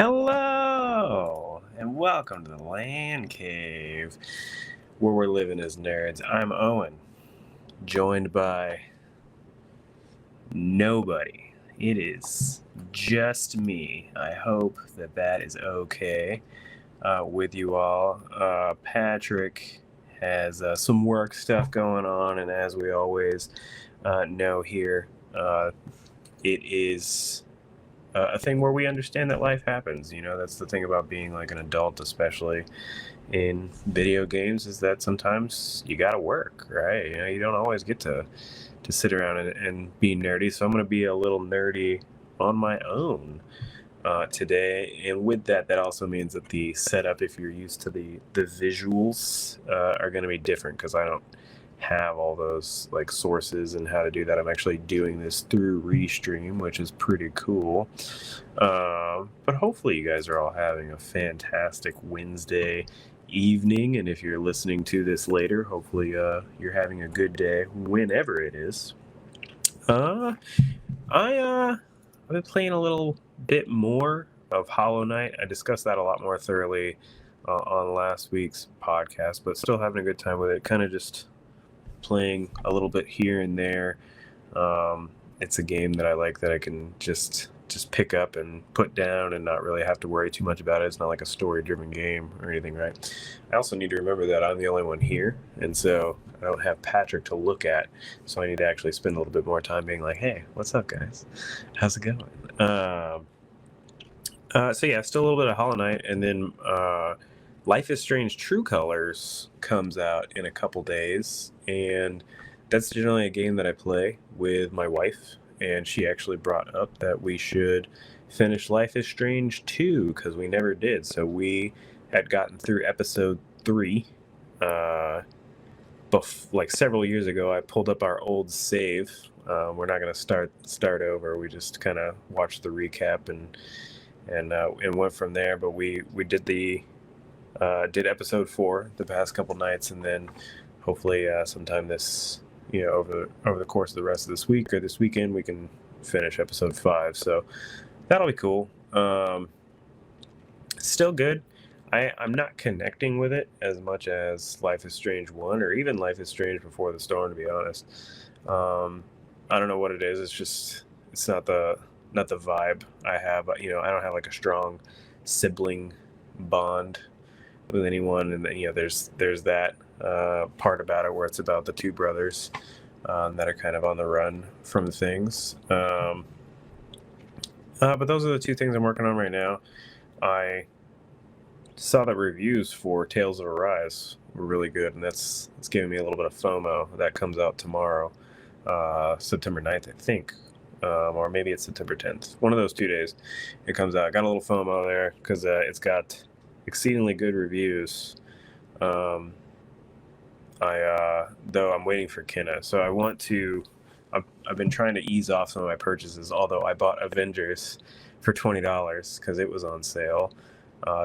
Hello, and welcome to the LANCave, where we're living as nerds. I'm Owen, joined by nobody. It is just me. I hope that is okay with you all. Patrick has some work stuff going on, and as we always know here, it is a thing where we understand that life happens. You know, that's the thing about being like an adult, especially in video games, is that sometimes you gotta work, right? You know, you don't always get to sit around and be nerdy. So I'm gonna be a little nerdy on my own today, and with that also means that the setup, if you're used to the visuals, are going to be different because I don't have all those like sources and how to do that. I'm actually doing this through Restream, which is pretty cool. But hopefully you guys are all having a fantastic Wednesday evening, and if you're listening to this later, hopefully you're having a good day whenever it is. I've been playing a little bit more of Hollow Knight. I discussed that a lot more thoroughly on last week's podcast, but still having a good time with it. Kind of just playing a little bit here and there. It's a game that I like, that I can just pick up and put down and not really have to worry too much about it. It's not like a story-driven game or anything, right? I also need to remember that I'm the only one here, and so I don't have Patrick to look at, so I need to actually spend a little bit more time being like, hey, what's up, guys? How's it going? So yeah, still a little bit of Hollow Knight, and then Life is Strange True Colors comes out in a couple days, and that's generally a game that I play with my wife, and she actually brought up that we should finish Life is Strange 2, because we never did. So we had gotten through episode 3 like several years ago. I pulled up our old save. We're not going to start over. We just kind of watched the recap and went from there. But we did did episode 4 the past couple nights, and then hopefully sometime this, over the course of the rest of this week or this weekend, we can finish episode 5. So that'll be cool. Still good. I'm not connecting with it as much as Life is Strange 1 or even Life is Strange Before the Storm, to be honest. I don't know what it is. It's not the vibe I have. I don't have like a strong sibling bond with anyone, and there's that part about it where it's about the two brothers that are kind of on the run from things. But those are the two things I'm working on right now. I saw that reviews for Tales of Arise were really good, and it's giving me a little bit of FOMO. That comes out tomorrow, September 9th, I think, or maybe it's September 10th. One of those 2 days it comes out. Got a little FOMO there because it's got exceedingly good reviews. Though I'm waiting for Kenna, so I want to. I've been trying to ease off some of my purchases, although I bought Avengers for $20 because it was on sale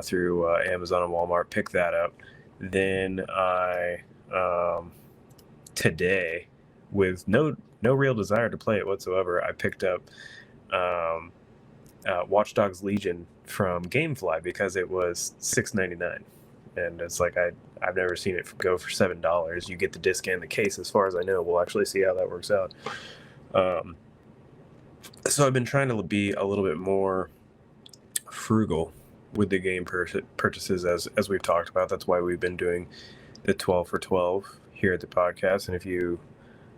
through Amazon and Walmart. Picked that up. Then I today, with no real desire to play it whatsoever, I picked up Watchdogs Legion from GameFly because it was $6.99, and it's like I've never seen it go for $7. You get the disc and the case, as far as I know. We'll actually see how that works out. So I've been trying to be a little bit more frugal with the game purchases, as we've talked about. That's why we've been doing the 12 for 12 here at the podcast. And if you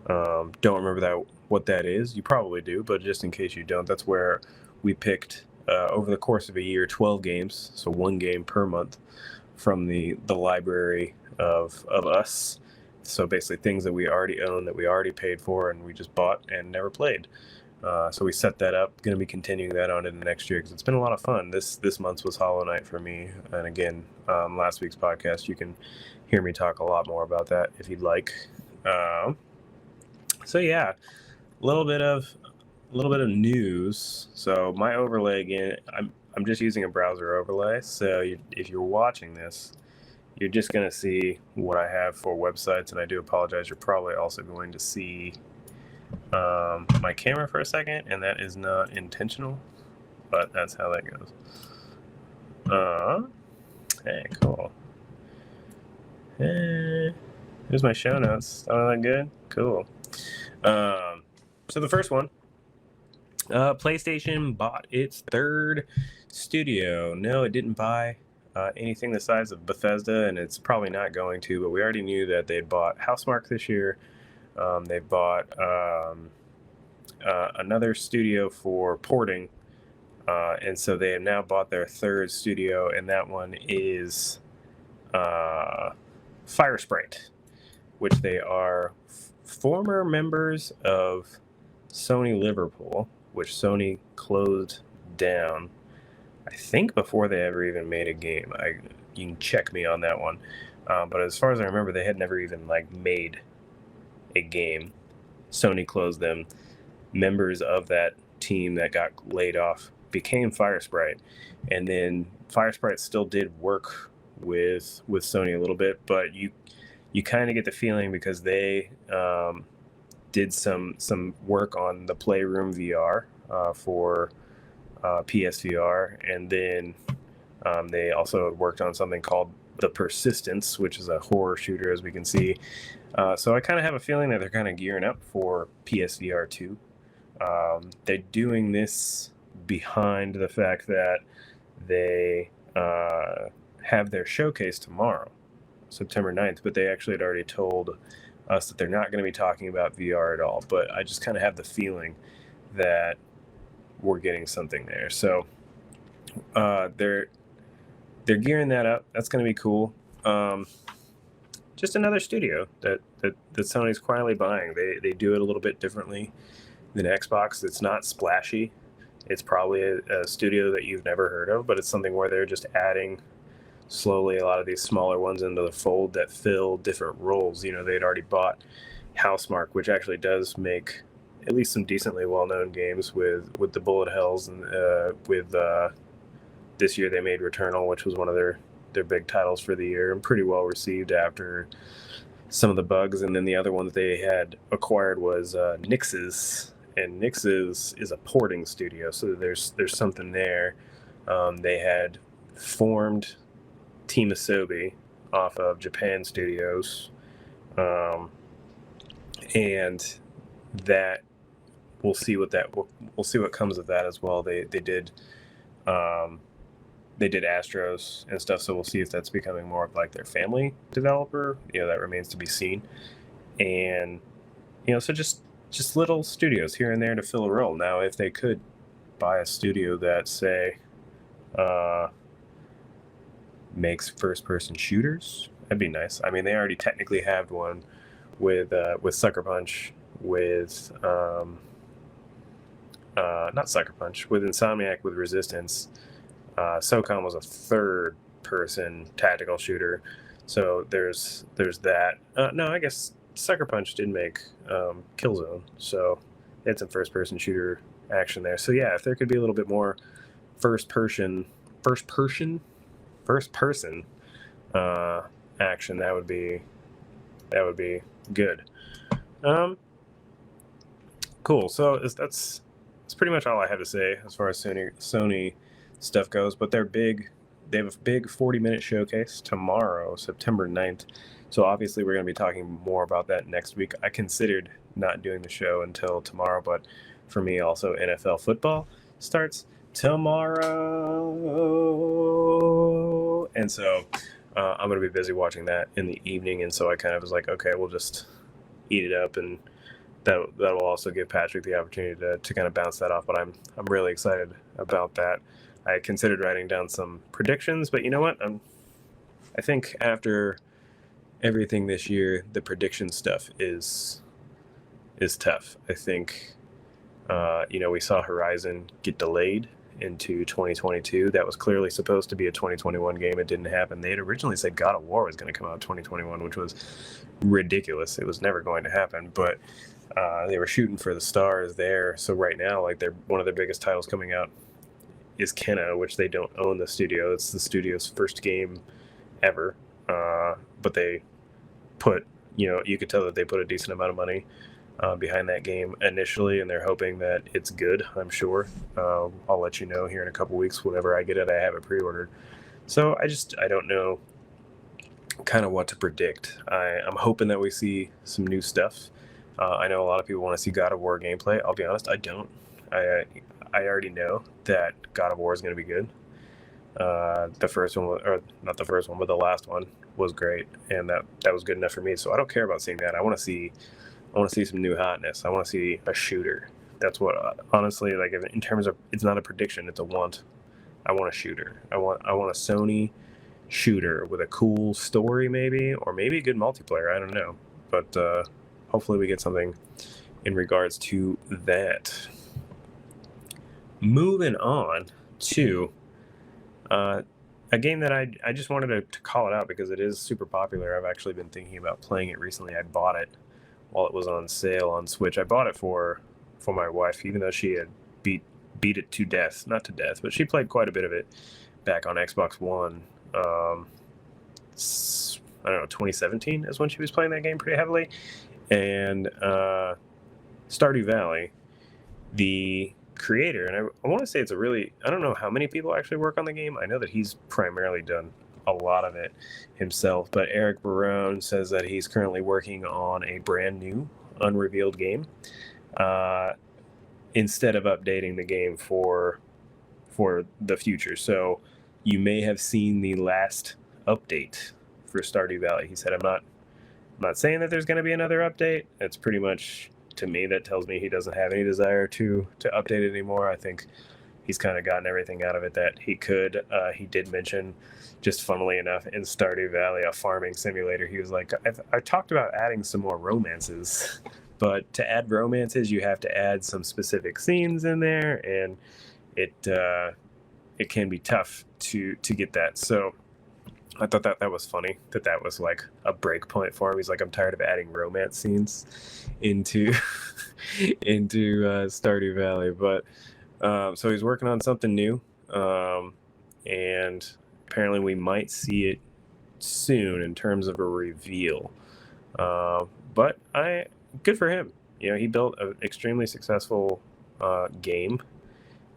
don't remember what that is, you probably do, but just in case you don't, that's where we picked over the course of a year 12 games, so 1 game per month, from the library of us. So basically things that we already own, that we already paid for, and we just bought and never played. So we set that up. Going to be continuing that on into next year because it's been a lot of fun. This month's was Hollow Knight for me, and again, last week's podcast, you can hear me talk a lot more about that if you'd like. So yeah, a little bit of news. So my overlay, again, I'm just using a browser overlay. So if you're watching this, you're just going to see what I have for websites, and I do apologize. You're probably also going to see my camera for a second, and that is not intentional, but that's how that goes. Hey, cool. Here's my show notes. Oh, that good? Cool. So the first one, PlayStation bought its third studio. No, it didn't buy anything the size of Bethesda, and it's probably not going to, but we already knew that they'd bought Housemarque this year. They bought another studio for porting, and so they have now bought their third studio, and that one is Firesprite, which they are former members of Sony Liverpool, which Sony closed down, I think, before they ever even made a game. You can check me on that one. But as far as I remember, they had never even made a game. Sony closed them. Members of that team that got laid off became Firesprite, and then Firesprite still did work with Sony a little bit, but you kind of get the feeling, because they did some work on the Playroom VR for PSVR, and then they also worked on something called The Persistence, which is a horror shooter, as we can see. So I kind of have a feeling that they're kind of gearing up for PSVR 2. They're doing this behind the fact that they have their showcase tomorrow, September 9th, but they actually had already told us that they're not going to be talking about VR at all. But I just kind of have the feeling that we're getting something there. So they're gearing that up. That's going to be cool. Just another studio that Sony's quietly buying. They do it a little bit differently than Xbox. It's not splashy. It's probably a studio that you've never heard of, but it's something where they're just adding slowly a lot of these smaller ones into the fold that fill different roles. You know, they'd already bought Housemarque, which actually does make at least some decently well-known games with the bullet hells, and with this year they made Returnal, which was one of their big titles for the year, and pretty well received after some of the bugs. And then the other one that they had acquired was Nix's, and Nix's is a porting studio, so there's something there. They had formed Team Asobi off of Japan Studios, and that we'll see what comes of that as well. They did Astros and stuff, so we'll see if that's becoming more of like their family developer. You know, that remains to be seen. And so just little studios here and there to fill a role. Now, if they could buy a studio that, say, makes first-person shooters, that'd be nice. I mean, they already technically have one with Sucker Punch, with not Sucker Punch, with Insomniac, with Resistance. SOCOM was a third-person tactical shooter, so there's that. No, I guess Sucker Punch did make Killzone, so they had some first-person shooter action there. So yeah, if there could be a little bit more first-person action, that would be good. Cool. So that's pretty much all I have to say as far as Sony stuff goes. But they have a big 40-minute showcase tomorrow, September 9th. So obviously we're going to be talking more about that next week. I considered not doing the show until tomorrow, but for me also NFL football starts tomorrow, and so I'm going to be busy watching that in the evening. And so I kind of was like, okay, we'll just eat it up, and that will also give Patrick the opportunity to kind of bounce that off. But I'm really excited about that. I considered writing down some predictions, but you know what? I think after everything this year, the prediction stuff is tough. I think we saw Horizon get delayed into 2022. That was clearly supposed to be a 2021 game. It didn't happen. They had originally said God of War was going to come out in 2021, which was ridiculous. It was never going to happen, but they were shooting for the stars there. So right now, one of their biggest titles coming out is Kena, which they don't own the studio. It's the studio's first game ever, but they put, you could tell that they put a decent amount of money behind that game initially, and they're hoping that it's good. I'm sure. I'll let you know here in a couple weeks. Whenever I get it, I have it pre-ordered. So I don't know kind of what to predict. I'm hoping that we see some new stuff. I know a lot of people want to see God of War gameplay. I'll be honest, I don't. I already know that God of War is going to be good. The first one, or not the first one, but the last one was great, and that was good enough for me. So I don't care about seeing that. I want to see some new hotness. I want to see a shooter. That's what, honestly, like in terms of, it's not a prediction, it's a want. I want a shooter. I want a Sony shooter with a cool story, maybe, or maybe a good multiplayer. I don't know, but hopefully we get something in regards to that. Moving on to a game that I just wanted to call it out because it is super popular. I've actually been thinking about playing it recently. I bought it while it was on sale on Switch. I bought it for my wife, even though she had beat it to death. Not to death, but she played quite a bit of it back on Xbox One. I don't know, 2017 is when she was playing that game pretty heavily. And Stardew Valley, the creator, and I want to say it's a really, I don't know how many people actually work on the game. I know that he's primarily done a lot of it himself, but Eric Barone says that he's currently working on a brand new unrevealed game instead of updating the game for the future. So you may have seen the last update for Stardew Valley. He said, I'm not saying that there's going to be another update. It's pretty much, to me, that tells me he doesn't have any desire to update it anymore. I think he's kind of gotten everything out of it that he could. He did mention, just funnily enough, in Stardew Valley, a farming simulator, he was like, I talked about adding some more romances, but to add romances, you have to add some specific scenes in there, and it can be tough to get that. So I thought that was funny, that was like a break point for him. He's like, I'm tired of adding romance scenes into Stardew Valley. But so he's working on something new, and apparently we might see it soon in terms of a reveal. But good for him. You know, he built an extremely successful game.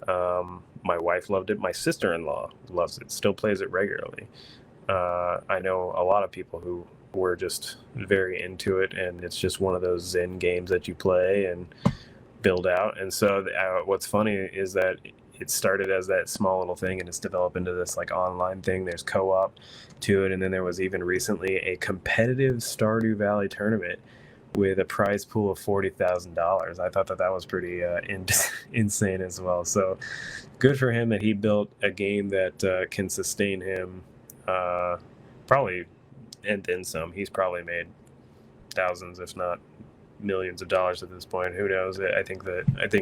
My wife loved it. My sister-in-law loves it, still plays it regularly. I know a lot of people who were just very into it, and it's just one of those Zen games that you play and build out. And so what's funny is that it started as that small little thing, and it's developed into this like online thing. There's co-op to it, and then there was even recently a competitive Stardew Valley tournament with a prize pool of $40,000. I thought that was pretty insane as well. So good for him that he built a game that can sustain him. Probably, and then some. He's probably made thousands, if not millions of dollars at this point. Who knows? I think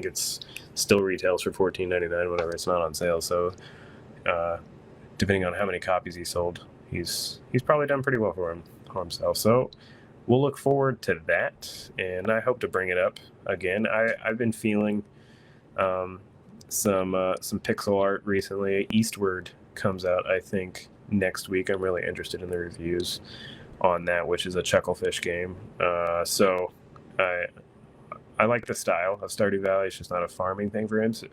it's still retails for $14.99 whenever it's not on sale. So, depending on how many copies he sold, he's probably done pretty well for himself. So, we'll look forward to that, and I hope to bring it up again. I've been feeling some pixel art recently. Eastward comes out, I think, next week. I'm really interested in the reviews on that, which is a Chucklefish game. So I like the style of Stardew Valley. It's just not a farming thing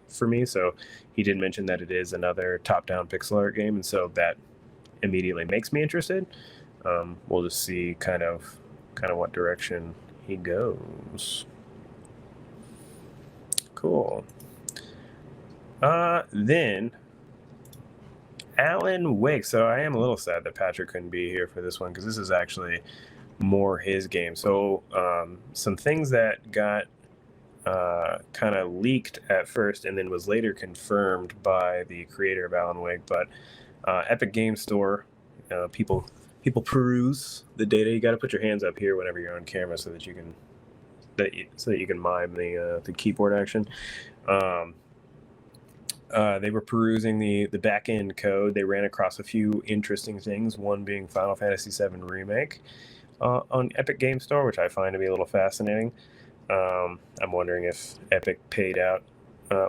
for me. So he did mention that it is another top-down pixel art game, and so that immediately makes me interested. We'll just see kind of what direction he goes. Cool. Then Alan Wake. So I am a little sad that Patrick couldn't be here for this one, because this is actually more his game. So some things that got kind of leaked at first and then was later confirmed by the creator of Alan Wake. But Epic Game Store, people peruse the data. You got to put your hands up here whenever you're on camera so that you can mime the keyboard action. They were perusing the back end code. They ran across a few interesting things, one being Final Fantasy VII Remake on Epic Game Store, which I find to be a little fascinating. I'm wondering if Epic paid out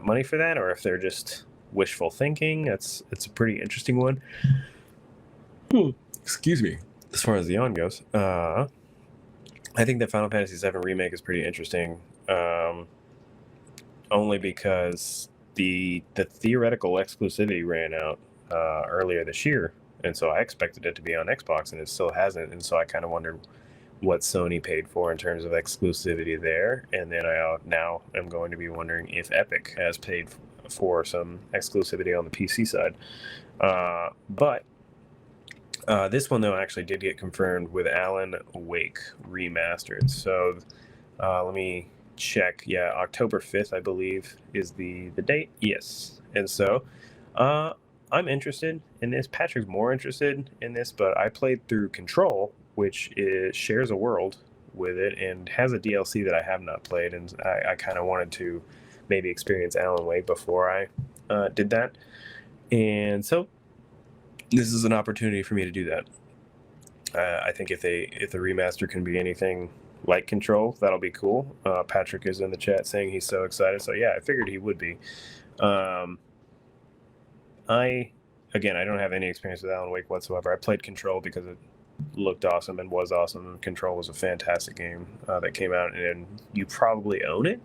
money for that, or if they're just wishful thinking. It's a pretty interesting one. Excuse me. As far as the yawn goes. I think that Final Fantasy VII Remake is pretty interesting, only because the theoretical exclusivity ran out earlier this year, and so I expected it to be on Xbox, and it still hasn't. And so I kind of wondered what Sony paid for in terms of exclusivity there, and then I now am going to be wondering if Epic has paid for some exclusivity on the PC side. But this one though actually did get confirmed with Alan Wake Remastered. So let me check. Yeah, October 5th, I believe, is the date. Yes. And so I'm interested in this. Patrick's more interested in this, but I played through Control, which shares a world with it and has a DLC that I have not played. And I kind of wanted to maybe experience Alan Wake before I did that. And so this is an opportunity for me to do that. I think if the remaster can be anything like Control, that'll be cool. Patrick is in the chat saying he's so excited. So yeah, I figured he would be. I don't have any experience with Alan Wake whatsoever. I played Control because it looked awesome and was awesome. Control was a fantastic game that came out, and you probably own it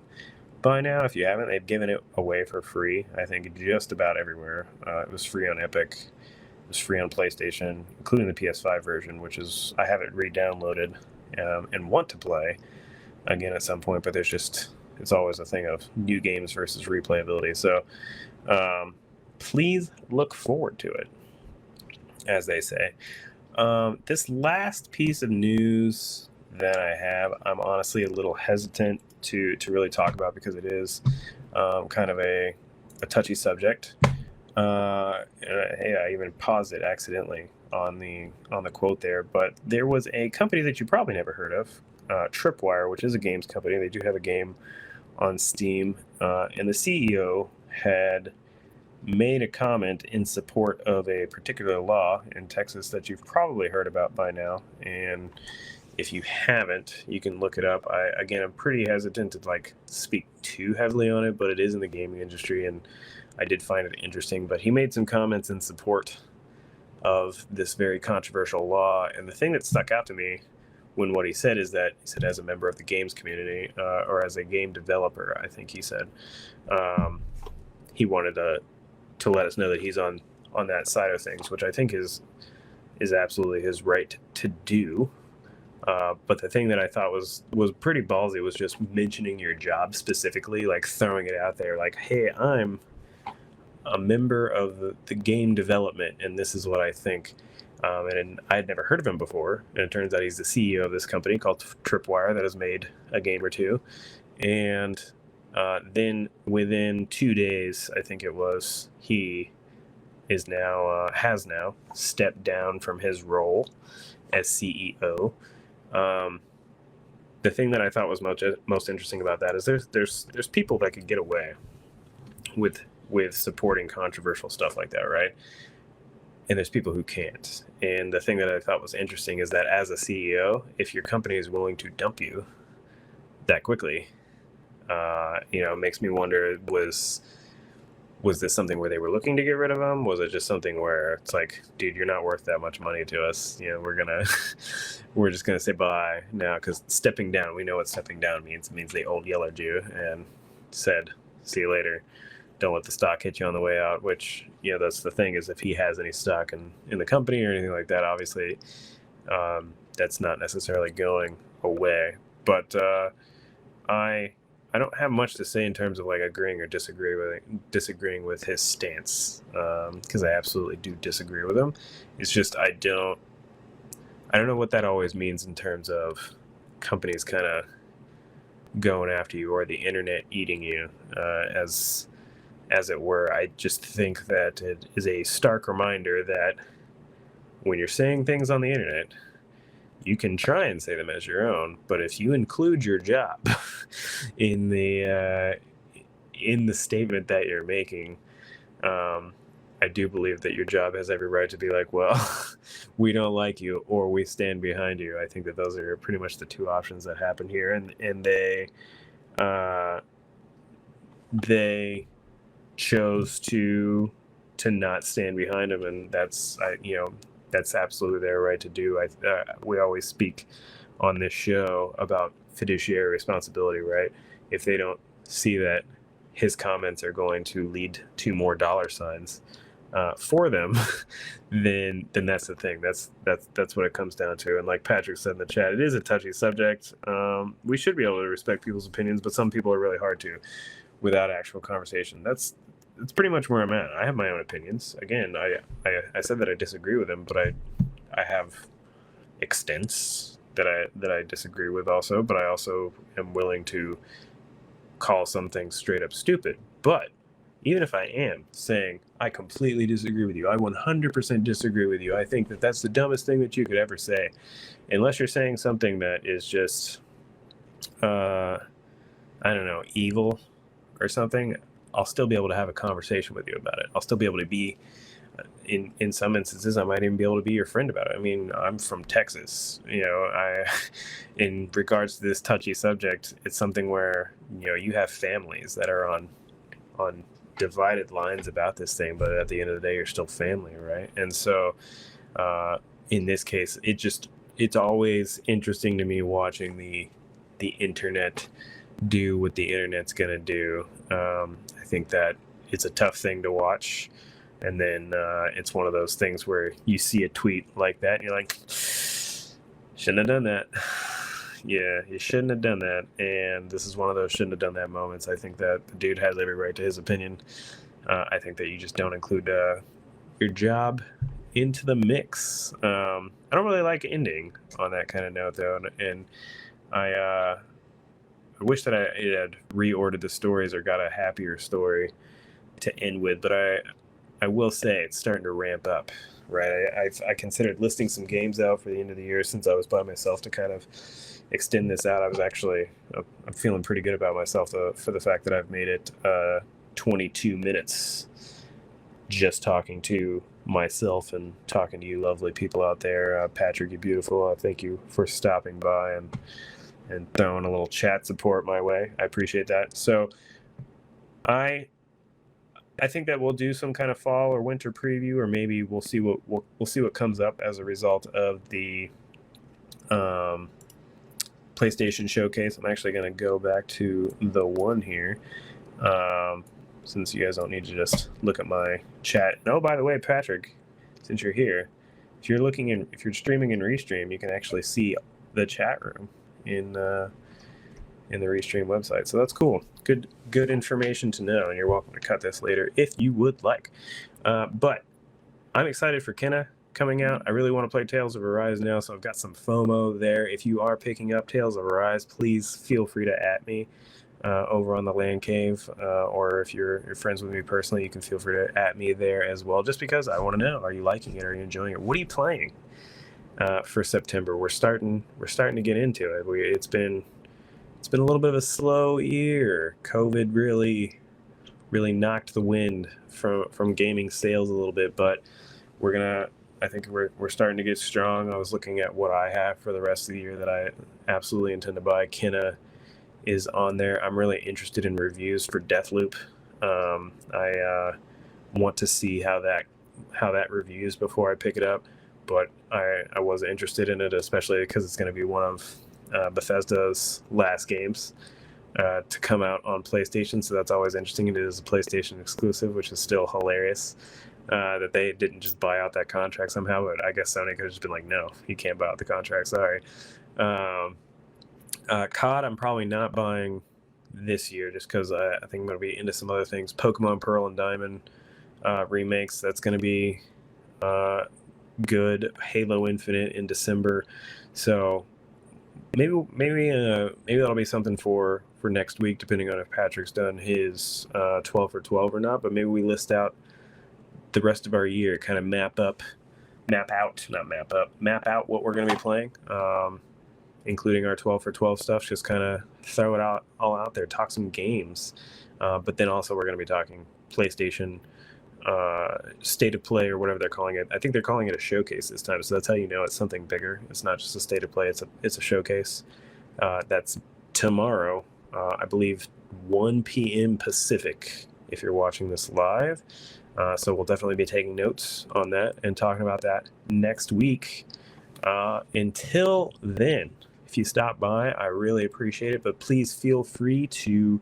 by now. If you haven't, they've given it away for free, I think, just about everywhere. It was free on Epic. It was free on PlayStation, including the PS5 version, which is I have it re-downloaded and want to play again at some point, but it's always a thing of new games versus replayability. So please look forward to it, as they say. This last piece of news that I have, I'm honestly a little hesitant to really talk about because it is kind of a touchy subject. Hey, I even paused it accidentally on the quote there, but there was a company that you probably never heard of, Tripwire, which is a games company. They do have a game on Steam, and the CEO had made a comment in support of a particular law in Texas that you've probably heard about by now. And if you haven't, you can look it up. I'm pretty hesitant to speak too heavily on it, but it is in the gaming industry, and I did find it interesting. But he made some comments in support of this very controversial law, and the thing that stuck out to me when what he said is that he said, as a member of the games community, or as a game developer, I think he said, he wanted to let us know that he's on that side of things, which I think is absolutely his right to do. But the thing that I thought was pretty ballsy was just mentioning your job specifically, like throwing it out there, like, hey, I'm a member of the game development, and this is what I think. And I had never heard of him before, and it turns out he's the CEO of this company called Tripwire that has made a game or two. And then within 2 days, I think it was, he has now stepped down from his role as CEO. The thing that I thought was most interesting about that is there's people that could get away with supporting controversial stuff like that, right? And there's people who can't. And the thing that I thought was interesting is that as a CEO, if your company is willing to dump you that quickly, it makes me wonder, was this something where they were looking to get rid of him? Was it just something where it's like, dude, you're not worth that much money to us. We're just gonna say bye now, because stepping down, we know what stepping down means. It means they old yellowed you and said, see you later. Don't let the stock hit you on the way out, which, that's the thing, is if he has any stock in the company or anything like that, obviously that's not necessarily going away. But I don't have much to say in terms of agreeing or disagreeing with his stance, because I absolutely do disagree with him. It's just I don't know what that always means in terms of companies kind of going after you or the internet eating you, as it were. I just think that it is a stark reminder that when you're saying things on the internet, you can try and say them as your own, but if you include your job in the statement that you're making, I do believe that your job has every right to be like, well, we don't like you, or we stand behind you. I think that those are pretty much the two options that happen here, and they chose to not stand behind him, and that's absolutely their right to do. We always speak on this show about fiduciary responsibility, right? If they don't see that his comments are going to lead to more dollar signs for them, then that's the thing. That's what it comes down to. And like Patrick said in the chat, it is a touchy subject. We should be able to respect people's opinions, but some people are really hard to without actual conversation. That's pretty much where I'm at. I have my own opinions. Again, I said that I disagree with them, but I have extents that I disagree with also, but I also am willing to call some things straight up stupid. But even if I am saying I completely disagree with you, I 100% disagree with you, I think that that's the dumbest thing that you could ever say, unless you're saying something that is just I don't know, evil or something, I'll still be able to have a conversation with you about it. I'll still be able to be, in some instances, I might even be able to be your friend about it. I mean, I'm from Texas. You know, in regards to this touchy subject, it's something where, you know, you have families that are on divided lines about this thing, but at the end of the day, you're still family, right? And so, in this case, it's always interesting to me watching the internet do what the internet's gonna do. I think that it's a tough thing to watch, and then it's one of those things where you see a tweet like that and you're like, shouldn't have done that. Yeah, you shouldn't have done that. And this is one of those shouldn't have done that moments. I think that the dude has every right to his opinion. I think that you just don't include your job into the mix. I don't really like ending on that kind of note, though, and I wish that I had reordered the stories or got a happier story to end with, but I will say it's starting to ramp up, right? I considered listing some games out for the end of the year since I was by myself to kind of extend this out. I'm feeling pretty good about myself for the fact that I've made it 22 minutes just talking to myself and talking to you lovely people out there. Patrick, you're beautiful. Thank you for stopping by and throwing a little chat support my way. I appreciate that. So I think that we'll do some kind of fall or winter preview, or maybe we'll see what comes up as a result of the PlayStation Showcase. I'm actually going to go back to the one here, since you guys don't need to just look at my chat. And oh, by the way, Patrick, since you're here, if you're streaming in Restream, you can actually see the chat room in the Restream website. So that's cool. Good information to know, and you're welcome to cut this later if you would like. But I'm excited for Kenna coming out. I really want to play Tales of Arise now, so I've got some FOMO there. If you are picking up Tales of Arise, please feel free to @me over on the LANCave, or if you're friends with me personally, you can feel free to @me there as well, just because I want to know, are you liking it? Are you enjoying it? What are you playing for September? We're starting to get into it. It's been a little bit of a slow year. COVID really knocked the wind from gaming sales a little bit, but I think we're starting to get strong. I was looking at what I have for the rest of the year that I absolutely intend to buy. Kenna is on there. I'm really interested in reviews for Deathloop. I want to see how that reviews before I pick it up, but I was interested in it, especially because it's going to be one of Bethesda's last games to come out on PlayStation, so that's always interesting. It is a PlayStation exclusive, which is still hilarious that they didn't just buy out that contract somehow, but I guess Sony could have just been like, no, you can't buy out the contract, sorry. COD I'm probably not buying this year just because I think I'm going to be into some other things. Pokemon Pearl and Diamond remakes, that's going to be good. Halo Infinite in December, so maybe that'll be something for next week, depending on if Patrick's done his 12 for 12 or not. But maybe we list out the rest of our year, kind of map out what we're going to be playing, including our 12 for 12 stuff. Just kind of throw it all out there, talk some games, but then also we're going to be talking PlayStation state of play, or whatever they're calling it. I think they're calling it a showcase this time, so that's how you know it's something bigger. It's not just a state of play, it's a showcase. That's tomorrow, I believe 1 p.m. Pacific if you're watching this live. So we'll definitely be taking notes on that and talking about that next week. Until then, if you stop by, I really appreciate it. But please feel free to,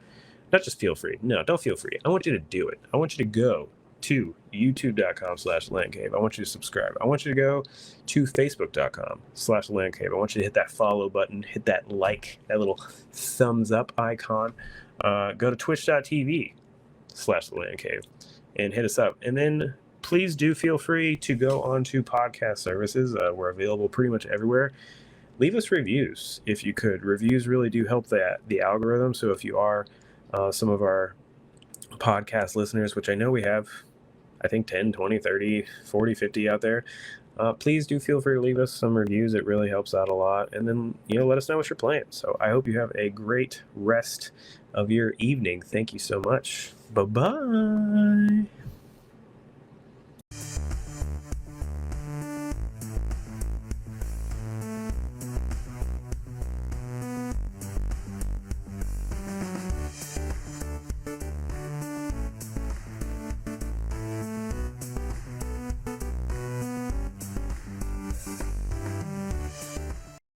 not just feel free, no, don't feel free. I want you to do it. I want you to go to youtube.com/TheLanCave. I want you to subscribe. I want you to go to facebook.com/TheLanCave. I want you to hit that follow button, hit that like, that little thumbs up icon. Go to twitch.tv/TheLanCave and hit us up. And then please do feel free to go onto podcast services. We're available pretty much everywhere. Leave us reviews if you could. Reviews really do help the algorithm. So if you are some of our podcast listeners, which I know we have, I think 10, 20, 30, 40, 50 out there, please do feel free to leave us some reviews. It really helps out a lot. And then, let us know what you're playing. So I hope you have a great rest of your evening. Thank you so much. Bye-bye.